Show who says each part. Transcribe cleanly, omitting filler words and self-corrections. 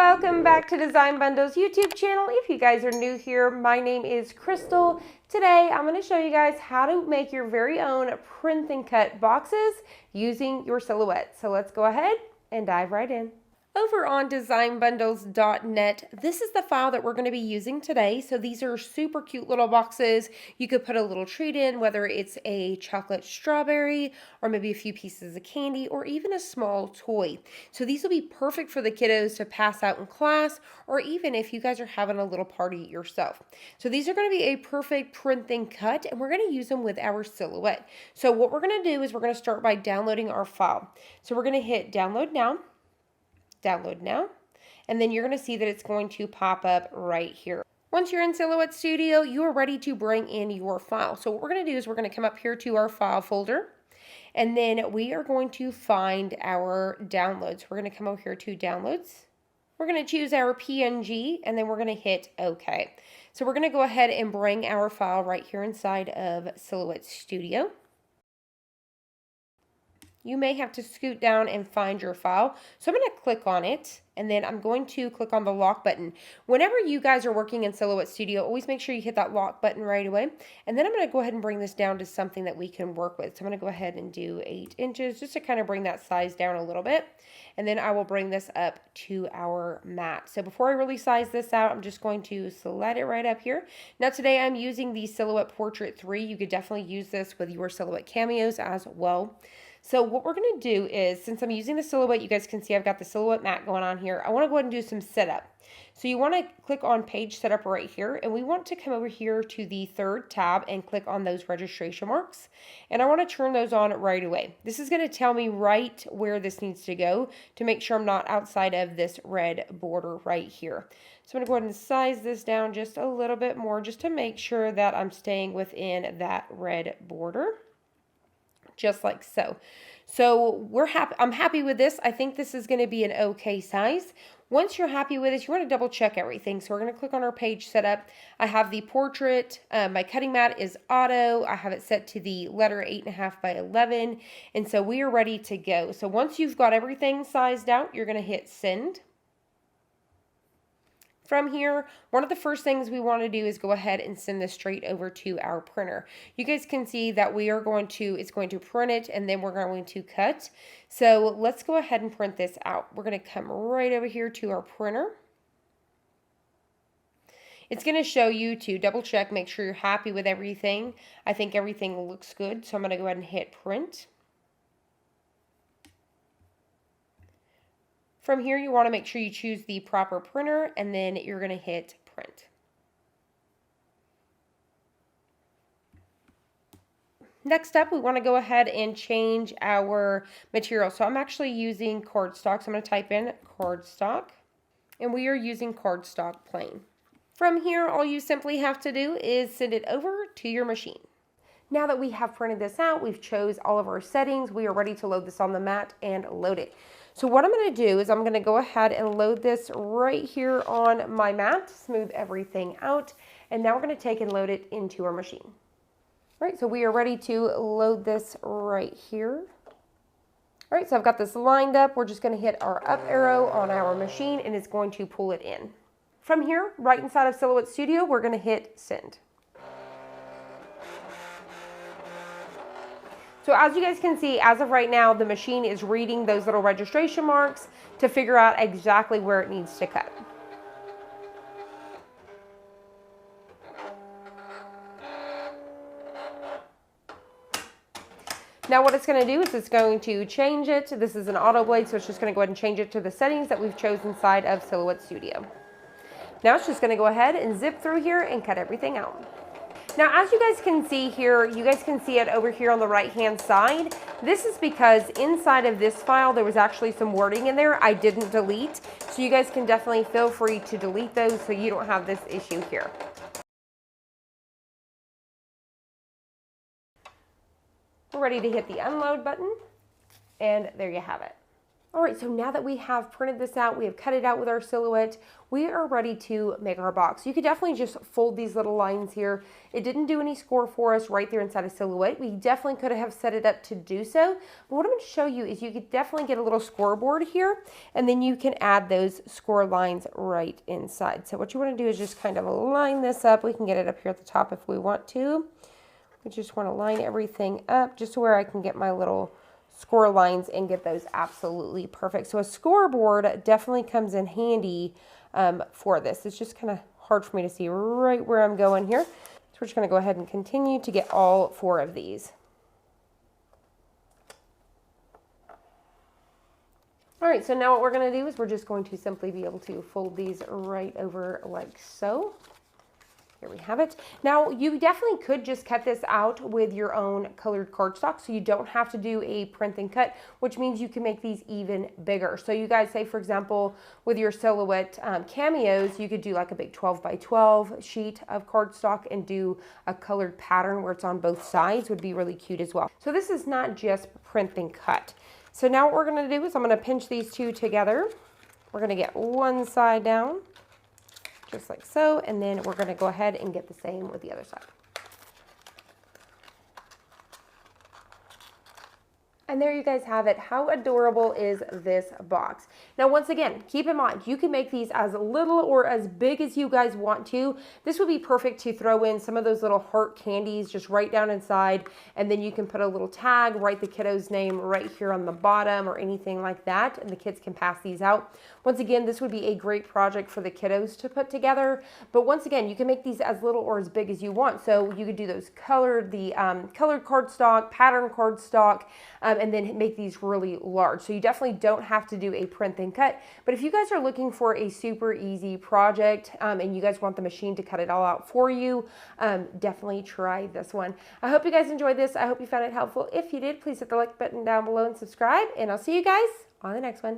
Speaker 1: Welcome back to Design Bundle's YouTube channel. If you guys are new here, my name is Crystal. Today I'm going to show you guys how to make your very own print and cut boxes using your Silhouette. So let's go ahead and dive right in. Over on designbundles.net, this is the file that we're going to be using today. So these are super cute little boxes. You could put a little treat in, whether it's a chocolate strawberry or maybe a few pieces of candy or even a small toy. So these will be perfect for the kiddos to pass out in class or even if you guys are having a little party yourself. So these are going to be a perfect print and cut, and we're going to use them with our Silhouette. So what we're going to do is we're going to start by downloading our file. So we're going to hit download now. Download now, and then you're going to see that it's going to pop up right here. Once you're in Silhouette Studio, you are ready to bring in your file. So what we're going to do is we're going to come up here to our file folder, and then we are going to find our downloads. We're going to come over here to downloads. We're going to choose our PNG, and then we're going to hit OK. So we're going to go ahead and bring our file right here inside of Silhouette Studio. You may have to scoot down and find your file. So I'm going to click on it, and then I'm going to click on the lock button. Whenever you guys are working in Silhouette Studio, always make sure you hit that lock button right away. And then I'm going to go ahead and bring this down to something that we can work with. So I'm going to go ahead and do 8 inches just to kind of bring that size down a little bit. And then I will bring this up to our mat. So before I really size this out, I'm just going to slide it right up here. Now today I'm using the Silhouette Portrait 3. You could definitely use this with your Silhouette Cameos as well. So what we're going to do is, since I'm using the Silhouette, you guys can see I've got the Silhouette mat going on here. I want to go ahead and do some setup. So you want to click on page setup right here, and we want to come over here to the third tab and click on those registration marks. And I want to turn those on right away. This is going to tell me right where this needs to go to make sure I'm not outside of this red border right here. So I'm going to go ahead and size this down just a little bit more just to make sure that I'm staying within that red border. Just like so. So I'm happy with this. I think this is going to be an okay size. Once you're happy with it, you want to double check everything. So we're going to click on our page setup. I have the portrait. My cutting mat is auto. I have it set to the letter 8.5 by 11. And so we are ready to go. So once you've got everything sized out, you're going to hit send. From here, one of the first things we want to do is go ahead and send this straight over to our printer. You guys can see that it's going to print it, and then we're going to cut. So let's go ahead and print this out. We're going to come right over here to our printer. It's going to show you to double check, make sure you're happy with everything. I think everything looks good, so I'm going to go ahead and hit print. From here, you want to make sure you choose the proper printer, and then you're going to hit print. Next up, we want to go ahead and change our material. So I'm actually using cardstock. So I'm going to type in cardstock, and we are using cardstock plain. From here, all you simply have to do is send it over to your machine. Now that we have printed this out, we've chose all of our settings. We are ready to load this on the mat and load it. So what I'm going to do is I'm going to go ahead and load this right here on my mat, smooth everything out, and now we're going to take and load it into our machine. All right, so we are ready to load this right here. All right, so I've got this lined up. We're just going to hit our up arrow on our machine, and it's going to pull it in. From here, right inside of Silhouette Studio, we're going to hit send. So as you guys can see, as of right now, the machine is reading those little registration marks to figure out exactly where it needs to cut. Now what it's going to do is it's going to change it. This is an auto blade, so it's just going to go ahead and change it to the settings that we've chosen inside of Silhouette Studio. Now it's just going to go ahead and zip through here and cut everything out. Now, as you guys can see here, you guys can see it over here on the right-hand side. This is because inside of this file, there was actually some wording in there I didn't delete. So you guys can definitely feel free to delete those so you don't have this issue here. We're ready to hit the unload button, and there you have it. All right, so now that we have printed this out, we have cut it out with our Silhouette, we are ready to make our box. You could definitely just fold these little lines here. It didn't do any score for us right there inside of Silhouette. We definitely could have set it up to do so. But what I'm going to show you is you could definitely get a little scoreboard here, and then you can add those score lines right inside. So what you want to do is just kind of line this up. We can get it up here at the top if we want to. We just want to line everything up just to where I can get my little score lines and get those absolutely perfect. So a scoreboard definitely comes in handy for this. It's just kind of hard for me to see right where I'm going here. So we're just going to go ahead and continue to get all 4 of these. All right, so now what we're going to do is we're just going to simply be able to fold these right over like so. Here we have it. Now, you definitely could just cut this out with your own colored cardstock, so you don't have to do a print and cut, which means you can make these even bigger. So you guys say, for example, with your Silhouette cameos, you could do like a big 12 by 12 sheet of cardstock and do a colored pattern where it's on both sides. Would be really cute as well. So this is not just print and cut. So now what we're going to do is I'm going to pinch these 2 together. We're going to get one side down, just like so, and then we're going to go ahead and get the same with the other side. And there you guys have it. How adorable is this box? Now, once again, keep in mind, you can make these as little or as big as you guys want to. This would be perfect to throw in some of those little heart candies just right down inside, and then you can put a little tag, write the kiddo's name right here on the bottom or anything like that, and the kids can pass these out. Once again, this would be a great project for the kiddos to put together. But once again, you can make these as little or as big as you want. So you could do those colored cardstock, pattern cardstock, and then make these really large. So you definitely don't have to do a print and cut. But if you guys are looking for a super easy project and you guys want the machine to cut it all out for you, definitely try this one. I hope you guys enjoyed this. I hope you found it helpful. If you did, please hit the like button down below and subscribe. And I'll see you guys on the next one.